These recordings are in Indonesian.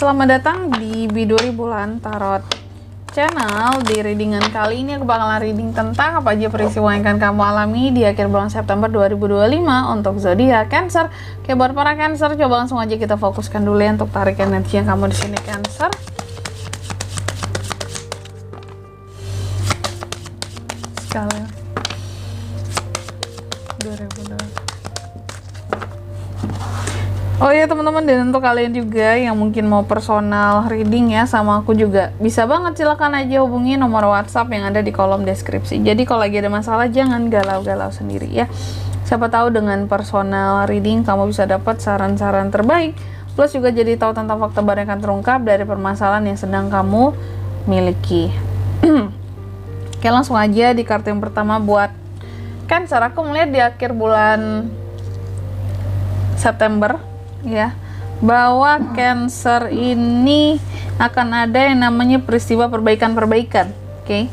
selamat datang di Biduri Bulan Tarot Channel. Di readingan kali ini aku bakalan reading tentang apa aja peristiwa yang akan kamu alami di akhir bulan September 2025 untuk zodiak Cancer. Oke, buat para Cancer, coba langsung aja kita fokuskan dulu ya untuk tarik energi yang kamu di sini Cancer. Sekalian 2025. Oh iya teman-teman, dan untuk kalian juga yang mungkin mau personal reading ya sama aku juga, bisa banget, silakan aja hubungi nomor WhatsApp yang ada di kolom deskripsi. Jadi kalau lagi ada masalah jangan galau-galau sendiri ya. Siapa tahu dengan personal reading kamu bisa dapat saran-saran terbaik, plus juga jadi tahu tentang fakta baru yang akan terungkap dari permasalahan yang sedang kamu miliki. Oke, langsung aja di kartu yang pertama buat Cancer. Aku melihat di akhir bulan September ya, bahwa Cancer ini akan ada yang namanya peristiwa perbaikan-perbaikan. Oke,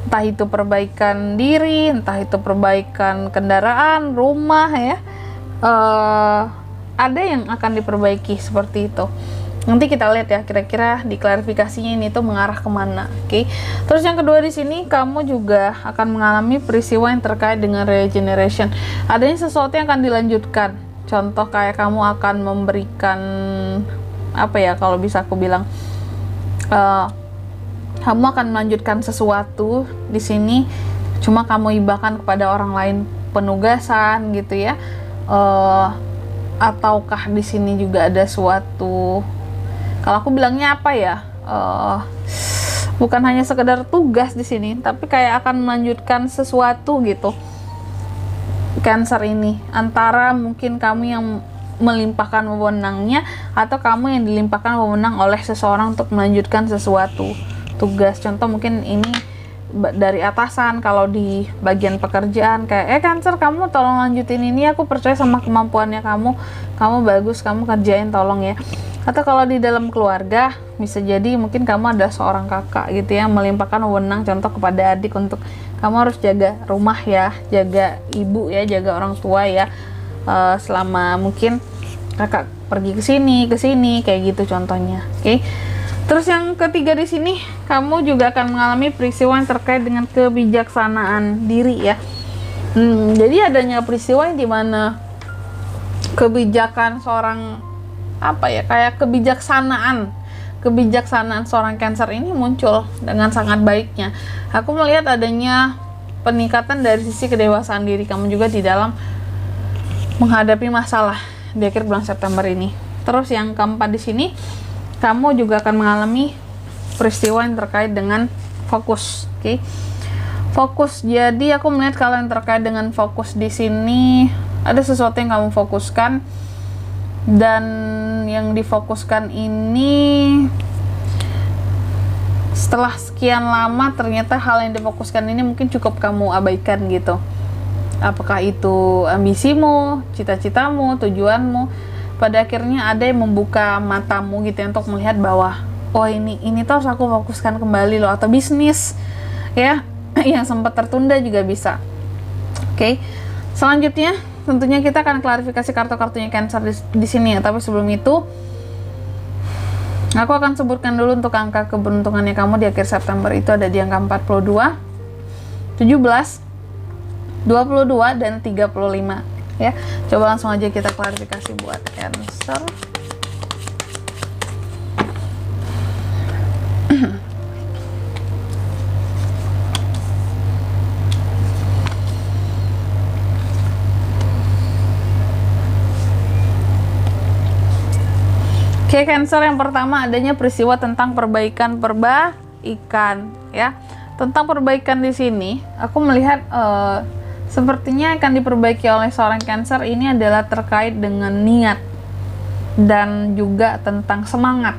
entah itu perbaikan diri, entah itu perbaikan kendaraan, rumah ya, ada yang akan diperbaiki seperti itu. Nanti kita lihat ya kira-kira di klarifikasinya ini tuh mengarah kemana. Oke, terus yang kedua di sini kamu juga akan mengalami peristiwa yang terkait dengan regeneration. Adanya sesuatu yang akan dilanjutkan. Contoh kayak kamu akan memberikan apa ya, kalau bisa aku bilang, kamu akan melanjutkan sesuatu di sini, cuma kamu hibahkan kepada orang lain penugasan gitu ya, ataukah di sini juga ada suatu, kalau aku bilangnya apa ya, bukan hanya sekedar tugas di sini, tapi kayak akan melanjutkan sesuatu gitu. Cancer ini antara mungkin kamu yang melimpahkan wewenangnya atau kamu yang dilimpahkan wewenang oleh seseorang untuk melanjutkan sesuatu tugas. Contoh mungkin ini dari atasan, kalau di bagian pekerjaan kayak Cancer, kamu tolong lanjutin ini, aku percaya sama kemampuannya kamu bagus, kamu kerjain tolong ya. Atau kalau di dalam keluarga bisa jadi mungkin kamu ada seorang kakak gitu ya, melimpahkan wewenang contoh kepada adik untuk kamu harus jaga rumah ya, jaga ibu ya, jaga orang tua ya, selama mungkin kakak pergi ke sini kayak gitu contohnya. Oke. Terus yang ketiga di sini kamu juga akan mengalami peristiwa yang terkait dengan kebijaksanaan diri ya. Jadi adanya peristiwa yang dimana kebijakan seorang apa ya, kayak kebijaksanaan seorang Cancer ini muncul dengan sangat baiknya. Aku melihat adanya peningkatan dari sisi kedewasaan diri kamu juga di dalam menghadapi masalah di akhir bulan September ini. Terus yang keempat di sini, kamu juga akan mengalami peristiwa yang terkait dengan fokus. Oke. Fokus. Jadi aku melihat kalau yang terkait dengan fokus di sini ada sesuatu yang kamu fokuskan, dan yang difokuskan ini setelah sekian lama ternyata hal yang difokuskan ini mungkin cukup kamu abaikan gitu. Apakah itu ambisimu, cita-citamu, tujuanmu, pada akhirnya ada yang membuka matamu gitu ya, untuk melihat bahwa oh ini tuh harus aku fokuskan kembali loh, atau bisnis ya yang sempat tertunda juga bisa. Oke. Selanjutnya tentunya kita akan klarifikasi kartu-kartunya Cancer di sini ya. Tapi sebelum itu, aku akan sebutkan dulu untuk angka keberuntungannya kamu di akhir September itu ada di angka 42, 17, 22, dan 35 ya. Coba langsung aja kita klarifikasi buat Cancer. Oke, Cancer, yang pertama adanya peristiwa tentang perbaikan ya. Tentang perbaikan di sini, aku melihat sepertinya akan diperbaiki oleh seorang Cancer ini adalah terkait dengan niat dan juga tentang semangat.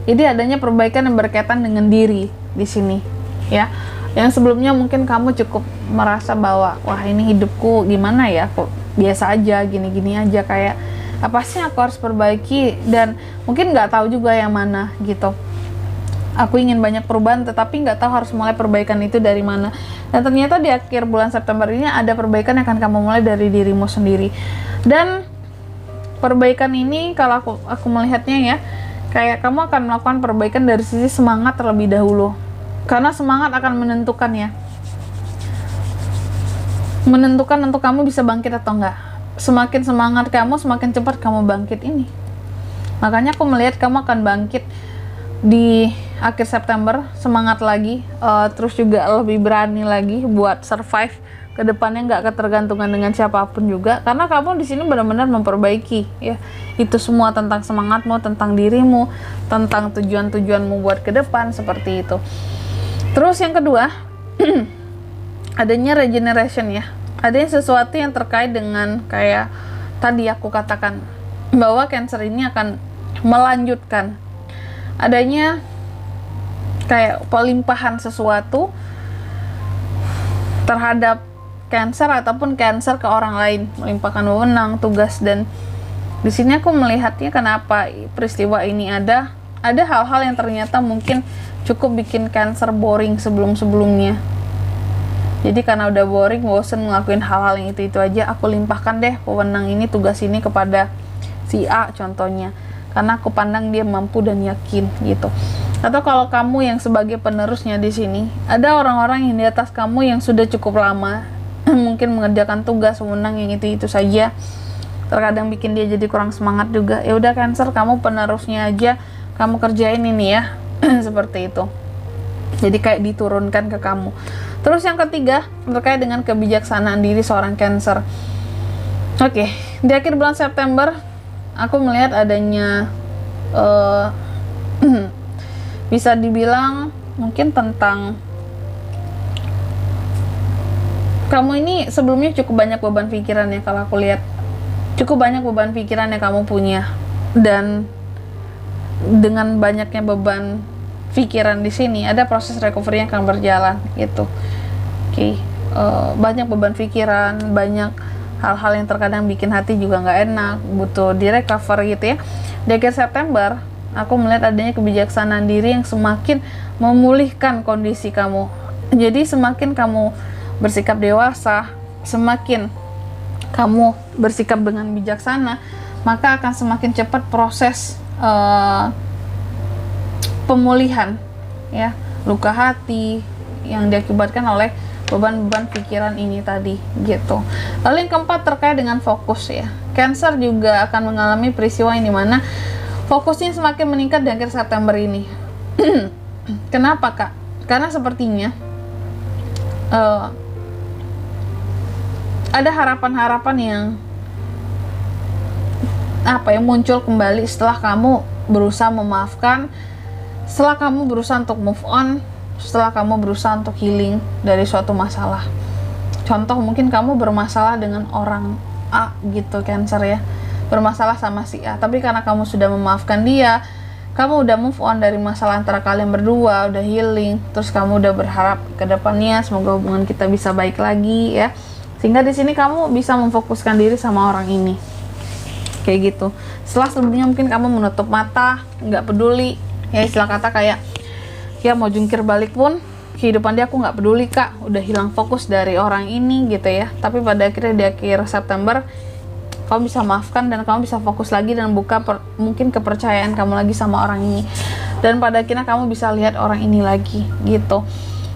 Jadi adanya perbaikan yang berkaitan dengan diri di sini ya. Yang sebelumnya mungkin kamu cukup merasa bahwa wah ini hidupku gimana ya, kok biasa aja, gini-gini aja, kayak apa sih aku harus perbaiki, dan mungkin nggak tahu juga yang mana gitu. Aku ingin banyak perubahan tetapi nggak tahu harus mulai perbaikan itu dari mana. Dan ternyata di akhir bulan September ini ada perbaikan yang akan kamu mulai dari dirimu sendiri. Dan perbaikan ini kalau aku melihatnya ya, Kayak kamu akan melakukan perbaikan dari sisi semangat terlebih dahulu. Karena semangat akan menentukan ya. Menentukan untuk kamu bisa bangkit atau enggak. Semakin semangat kamu, semakin cepat kamu bangkit ini. Makanya aku melihat kamu akan bangkit di akhir September, semangat lagi, terus juga lebih berani lagi buat survive ke depannya, nggak ketergantungan dengan siapapun juga, karena kamu di sini benar-benar memperbaiki ya. Itu semua tentang semangatmu, tentang dirimu, tentang tujuan-tujuanmu buat ke depan, seperti itu. Terus yang kedua, adanya regeneration ya. Adanya sesuatu yang terkait dengan kayak tadi aku katakan bahwa Cancer ini akan melanjutkan adanya kayak pelimpahan sesuatu terhadap Cancer ataupun Cancer ke orang lain, melimpahkan wewenang, tugas. Dan di sini aku melihatnya kenapa peristiwa ini ada hal-hal yang ternyata mungkin cukup bikin Cancer boring sebelum-sebelumnya. Jadi karena udah boring, bosen ngelakuin hal-hal yang itu aja, aku limpahkan deh wewenang ini, tugas ini kepada si A contohnya, karena aku pandang dia mampu dan yakin gitu. Atau kalau kamu yang sebagai penerusnya di sini, ada orang-orang yang di atas kamu yang sudah cukup lama mungkin mengerjakan tugas wewenang yang itu saja, terkadang bikin dia jadi kurang semangat juga. Ya udah Cancer, kamu penerusnya aja, kamu kerjain ini ya. Seperti itu. Jadi kayak diturunkan ke kamu. Terus yang ketiga, terkait dengan kebijaksanaan diri seorang Cancer. Oke, di akhir bulan September aku melihat adanya bisa dibilang mungkin tentang kamu ini sebelumnya cukup banyak beban pikiran ya. Kalau aku lihat cukup banyak beban pikiran yang kamu punya, dan dengan banyaknya beban pikiran di sini ada proses recovery yang akan berjalan gitu. Oke, banyak beban pikiran, banyak hal-hal yang terkadang bikin hati juga nggak enak, butuh di recover gitu ya. Di akhir September aku melihat adanya kebijaksanaan diri yang semakin memulihkan kondisi kamu. Jadi semakin kamu bersikap dewasa, semakin kamu bersikap dengan bijaksana, maka akan semakin cepat proses pemulihan ya, luka hati yang diakibatkan oleh beban-beban pikiran ini tadi gitu. Lalu yang keempat terkait dengan fokus ya. Cancer juga akan mengalami peristiwa yang dimana fokusnya semakin meningkat di akhir September ini. Kenapa Kak? Karena sepertinya ada harapan-harapan yang muncul kembali setelah kamu berusaha memaafkan, setelah kamu berusaha untuk move on, setelah kamu berusaha untuk healing dari suatu masalah. Contoh, mungkin kamu bermasalah dengan orang A gitu Cancer ya, bermasalah sama si A, tapi karena kamu sudah memaafkan dia, kamu udah move on dari masalah antara kalian berdua, udah healing, terus kamu udah berharap ke depannya semoga hubungan kita bisa baik lagi ya, sehingga di sini kamu bisa memfokuskan diri sama orang ini kayak gitu. Setelah sebelumnya mungkin kamu menutup mata, nggak peduli ya, istilah kata kayak ya mau jungkir balik pun kehidupan dia aku nggak peduli Kak, udah hilang fokus dari orang ini gitu ya. Tapi pada akhirnya di akhir September kamu bisa maafkan dan kamu bisa fokus lagi dan buka mungkin kepercayaan kamu lagi sama orang ini, dan pada akhirnya kamu bisa lihat orang ini lagi gitu.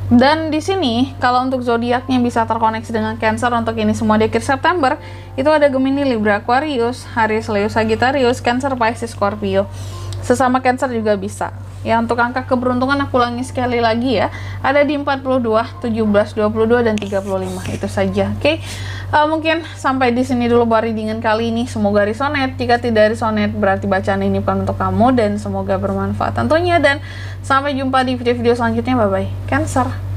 Dan di sini kalau untuk zodiaknya bisa terkoneksi dengan Cancer untuk ini semua di akhir September, itu ada Gemini, Libra, Aquarius, Aries, Leo, Sagittarius, Cancer, Pisces, Scorpio. Sesama Cancer juga bisa. Ya, untuk angka keberuntungan aku ulangi sekali lagi ya, ada di 42, 17, 22 dan 35. Itu saja. Oke. Mungkin sampai di sini dulu readingan kali ini. Semoga resonate. Jika tidak resonate berarti bacaan ini bukan untuk kamu, dan semoga bermanfaat tentunya, dan sampai jumpa di video-video selanjutnya. Bye bye Cancer.